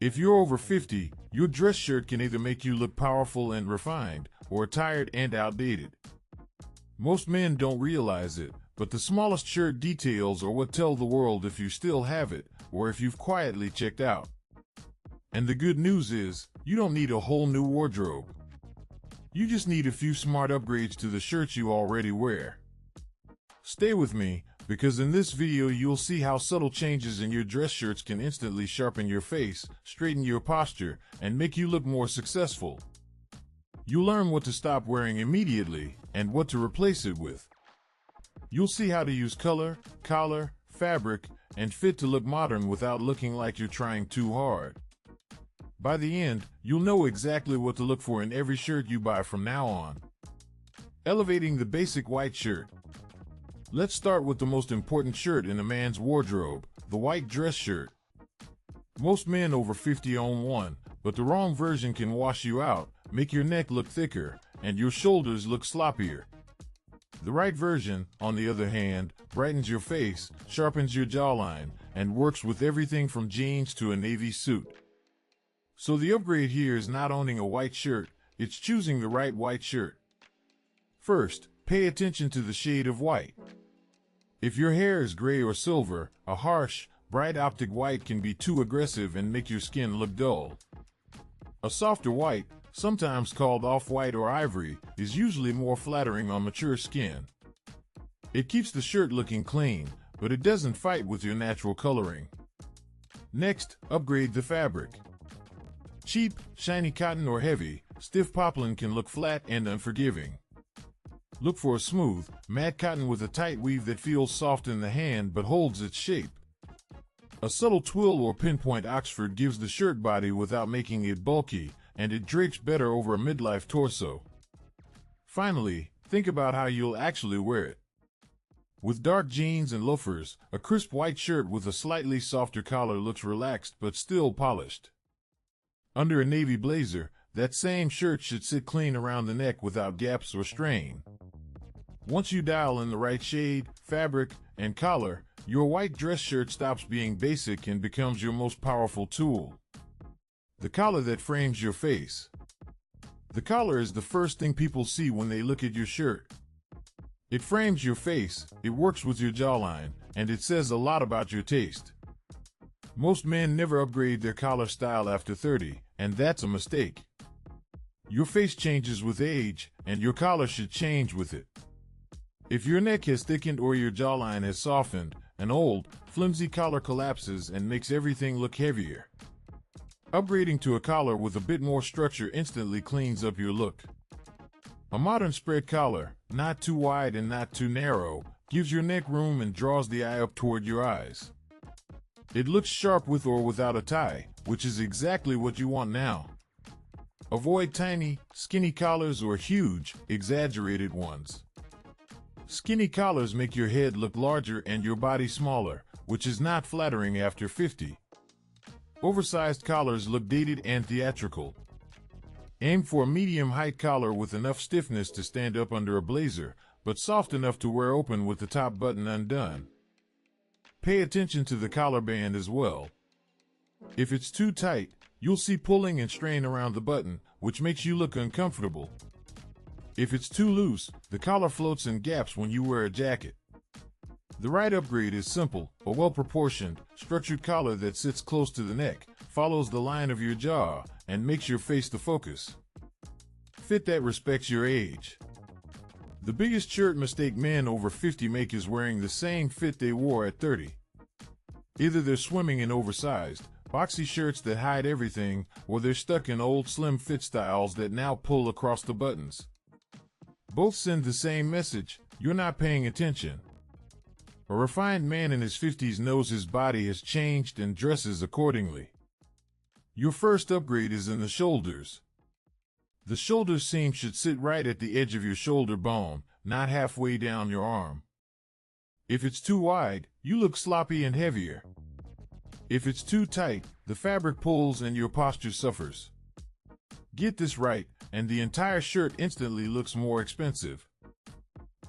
If you're over 50, your dress shirt can either make you look powerful and refined, or tired and outdated. Most men don't realize it, but the smallest shirt details are what tell the world if you still have it, or if you've quietly checked out. And the good news is, you don't need a whole new wardrobe. You just need a few smart upgrades to the shirts you already wear. Stay with me, because in this video you'll see how subtle changes in your dress shirts can instantly sharpen your face, straighten your posture, and make you look more successful. You'll learn what to stop wearing immediately, and what to replace it with. You'll see how to use color, collar, fabric, and fit to look modern without looking like you're trying too hard. By the end, you'll know exactly what to look for in every shirt you buy from now on. Elevating the basic white shirt. Let's start with the most important shirt in a man's wardrobe, the white dress shirt. Most men over 50 own one, but the wrong version can wash you out, make your neck look thicker, and your shoulders look sloppier. The right version, on the other hand, brightens your face, sharpens your jawline, and works with everything from jeans to a navy suit. So the upgrade here is not owning a white shirt, it's choosing the right white shirt. First, pay attention to the shade of white. If your hair is gray or silver, a harsh, bright optic white can be too aggressive and make your skin look dull. A softer white, sometimes called off-white or ivory, is usually more flattering on mature skin. It keeps the shirt looking clean, but it doesn't fight with your natural coloring. Next, upgrade the fabric. Cheap, shiny cotton or heavy, stiff poplin can look flat and unforgiving. Look for a smooth, matte cotton with a tight weave that feels soft in the hand but holds its shape. A subtle twill or pinpoint Oxford gives the shirt body without making it bulky, and it drapes better over a midlife torso. Finally, think about how you'll actually wear it. With dark jeans and loafers, a crisp white shirt with a slightly softer collar looks relaxed but still polished. Under a navy blazer, that same shirt should sit clean around the neck without gaps or strain. Once you dial in the right shade, fabric, and collar, your white dress shirt stops being basic and becomes your most powerful tool. The collar that frames your face. The collar is the first thing people see when they look at your shirt. It frames your face, it works with your jawline, and it says a lot about your taste. Most men never upgrade their collar style after 30, and that's a mistake. Your face changes with age, and your collar should change with it. If your neck has thickened or your jawline has softened, an old, flimsy collar collapses and makes everything look heavier. Upgrading to a collar with a bit more structure instantly cleans up your look. A modern spread collar, not too wide and not too narrow, gives your neck room and draws the eye up toward your eyes. It looks sharp with or without a tie, which is exactly what you want now. Avoid tiny, skinny collars or huge, exaggerated ones. Skinny collars make your head look larger and your body smaller, which is not flattering after 50. Oversized collars look dated and theatrical. Aim for a medium-height collar with enough stiffness to stand up under a blazer, but soft enough to wear open with the top button undone. Pay attention to the collar band as well. If it's too tight, you'll see pulling and strain around the button, which makes you look uncomfortable. If it's too loose, the collar floats and gaps when you wear a jacket. The right upgrade is simple, a well-proportioned, structured collar that sits close to the neck, follows the line of your jaw, and makes your face the focus. Fit that respects your age. The biggest shirt mistake men over 50 make is wearing the same fit they wore at 30. Either they're swimming in oversized, boxy shirts that hide everything, or they're stuck in old slim fit styles that now pull across the buttons. Both send the same message: you're not paying attention. A refined man in his 50s knows his body has changed and dresses accordingly. Your first upgrade is in the shoulders. The shoulder seam should sit right at the edge of your shoulder bone, not halfway down your arm. If it's too wide, you look sloppy and heavier. If it's too tight, the fabric pulls and your posture suffers. Get this right, and the entire shirt instantly looks more expensive.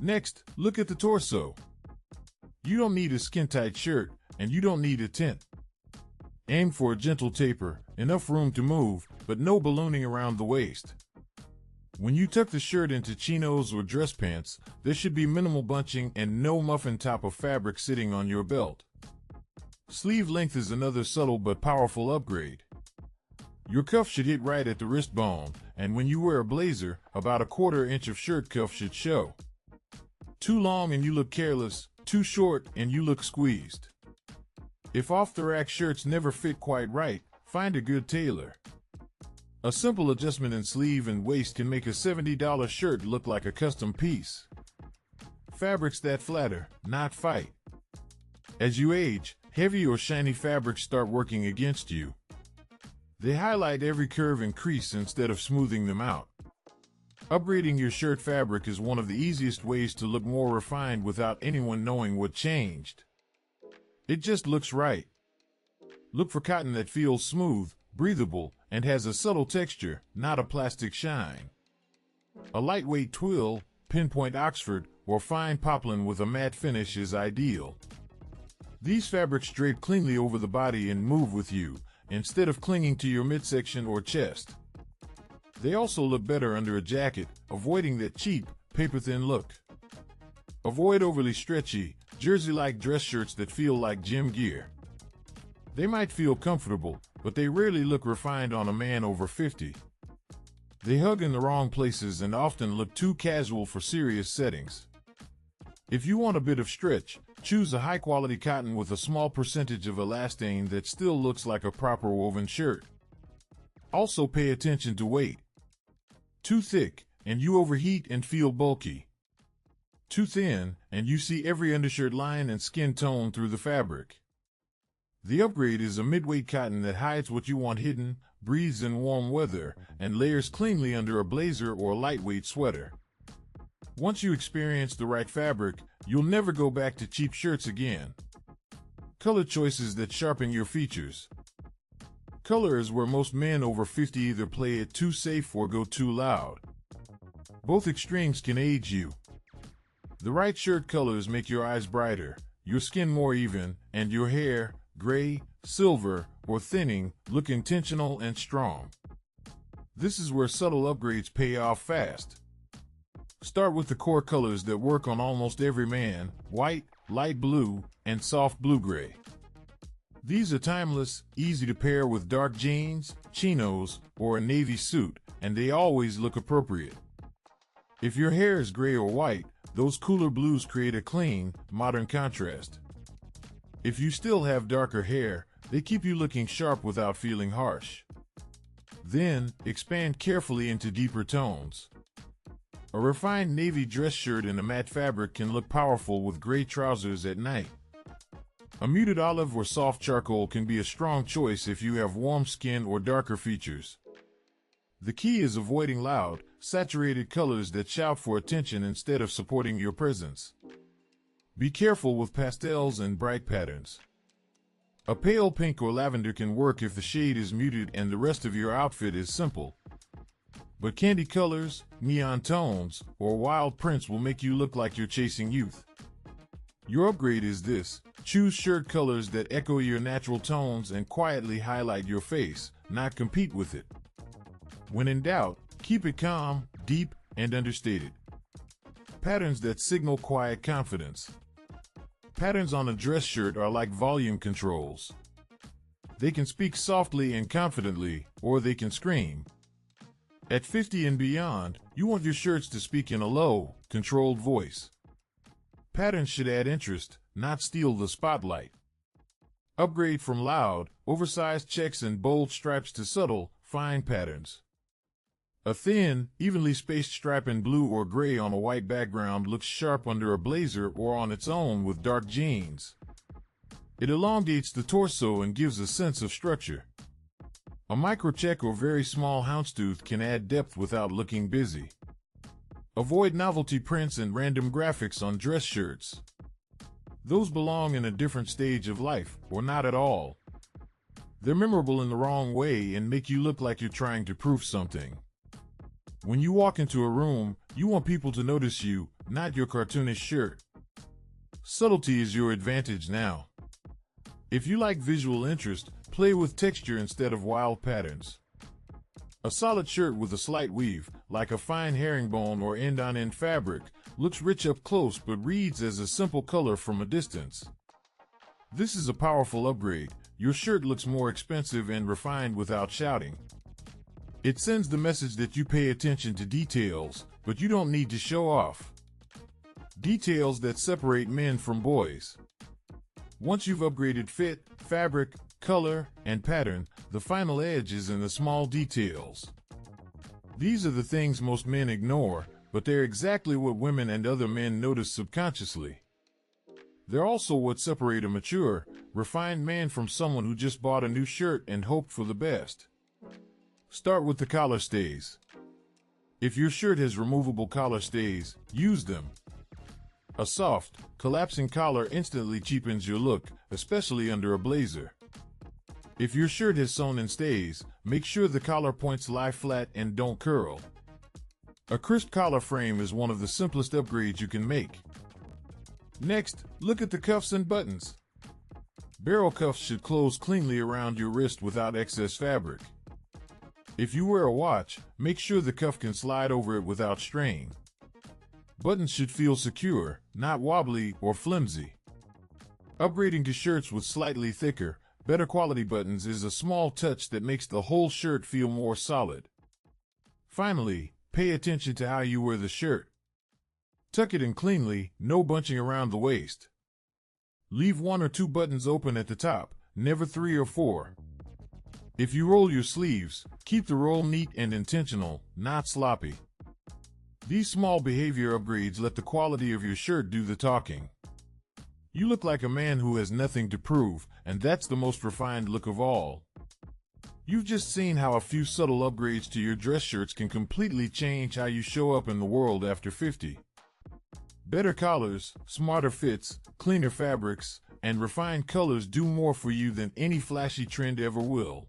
Next, look at the torso. You don't need a skin-tight shirt, and you don't need a tint. Aim for a gentle taper, enough room to move, but no ballooning around the waist. When you tuck the shirt into chinos or dress pants, there should be minimal bunching and no muffin top of fabric sitting on your belt. Sleeve length is another subtle but powerful upgrade. Your cuff should hit right at the wrist bone, and when you wear a blazer, about a 1/4 inch of shirt cuff should show. Too long and you look careless, too short and you look squeezed. If off-the-rack shirts never fit quite right, find a good tailor. A simple adjustment in sleeve and waist can make a $70 shirt look like a custom piece. Fabrics that flatter, not fight. As you age, heavy or shiny fabrics start working against you. They highlight every curve and crease instead of smoothing them out. Upgrading your shirt fabric is one of the easiest ways to look more refined without anyone knowing what changed. It just looks right. Look for cotton that feels smooth, breathable, and has a subtle texture, not a plastic shine. A lightweight twill, pinpoint Oxford, or fine poplin with a matte finish is ideal. These fabrics drape cleanly over the body and move with you, instead of clinging to your midsection or chest. They also look better under a jacket, avoiding that cheap, paper-thin look. Avoid overly stretchy, jersey-like dress shirts that feel like gym gear. They might feel comfortable, but they rarely look refined on a man over 50. They hug in the wrong places and often look too casual for serious settings. If you want a bit of stretch, choose a high-quality cotton with a small percentage of elastane that still looks like a proper woven shirt. Also pay attention to weight. Too thick, and you overheat and feel bulky. Too thin, and you see every undershirt line and skin tone through the fabric. The upgrade is a mid-weight cotton that hides what you want hidden, breathes in warm weather, and layers cleanly under a blazer or a lightweight sweater. Once you experience the right fabric, you'll never go back to cheap shirts again. Color choices that sharpen your features. Color is where most men over 50 either play it too safe or go too loud. Both extremes can age you. The right shirt colors make your eyes brighter, your skin more even, and your hair, gray, silver, or thinning, look intentional and strong. This is where subtle upgrades pay off fast. Start with the core colors that work on almost every man: white, light blue, and soft blue-gray. These are timeless, easy to pair with dark jeans, chinos, or a navy suit, and they always look appropriate. If your hair is gray or white, those cooler blues create a clean, modern contrast. If you still have darker hair, they keep you looking sharp without feeling harsh. Then, expand carefully into deeper tones. A refined navy dress shirt in a matte fabric can look powerful with gray trousers at night. A muted olive or soft charcoal can be a strong choice if you have warm skin or darker features. The key is avoiding loud, saturated colors that shout for attention instead of supporting your presence. Be careful with pastels and bright patterns. A pale pink or lavender can work if the shade is muted and the rest of your outfit is simple. But candy colors, neon tones, or wild prints will make you look like you're chasing youth. Your upgrade is this: choose shirt colors that echo your natural tones and quietly highlight your face, not compete with it. When in doubt, keep it calm, deep, and understated. Patterns that signal quiet confidence. Patterns on a dress shirt are like volume controls. They can speak softly and confidently, or they can scream. At 50 and beyond, you want your shirts to speak in a low, controlled voice. Patterns should add interest, not steal the spotlight. Upgrade from loud, oversized checks and bold stripes to subtle, fine patterns. A thin, evenly spaced stripe in blue or gray on a white background looks sharp under a blazer or on its own with dark jeans. It elongates the torso and gives a sense of structure. A microcheck or very small houndstooth can add depth without looking busy. Avoid novelty prints and random graphics on dress shirts. Those belong in a different stage of life, or not at all. They're memorable in the wrong way and make you look like you're trying to prove something. When you walk into a room, you want people to notice you, not your cartoonish shirt. Subtlety is your advantage now. If you like visual interest, Play with texture instead of wild patterns. A solid shirt with a slight weave, like a fine herringbone or end-on-end fabric, looks rich up close but reads as a simple color from a distance. This is a powerful upgrade. Your shirt looks more expensive and refined without shouting. It sends the message that you pay attention to details, but you don't need to show off. Details that separate men from boys. Once you've upgraded fit, fabric, color, and pattern, the final edge is in the small details. These are the things most men ignore, but they're exactly what women and other men notice subconsciously. They're also what separate a mature, refined man from someone who just bought a new shirt and hoped for the best. Start with the collar stays. If your shirt has removable collar stays, use them. A soft, collapsing collar instantly cheapens your look, especially under a blazer. If your shirt has sewn-in stays, make sure the collar points lie flat and don't curl. A crisp collar frame is one of the simplest upgrades you can make. Next, look at the cuffs and buttons. Barrel cuffs should close cleanly around your wrist without excess fabric. If you wear a watch, make sure the cuff can slide over it without strain. Buttons should feel secure, not wobbly or flimsy. Upgrading to shirts with slightly thicker, better quality buttons is a small touch that makes the whole shirt feel more solid. Finally, pay attention to how you wear the shirt. Tuck it in cleanly, no bunching around the waist. Leave 1 or 2 buttons open at the top, never 3 or 4. If you roll your sleeves, keep the roll neat and intentional, not sloppy. These small behavior upgrades let the quality of your shirt do the talking. You look like a man who has nothing to prove, and that's the most refined look of all. You've just seen how a few subtle upgrades to your dress shirts can completely change how you show up in the world after 50. Better collars, smarter fits, cleaner fabrics, and refined colors do more for you than any flashy trend ever will.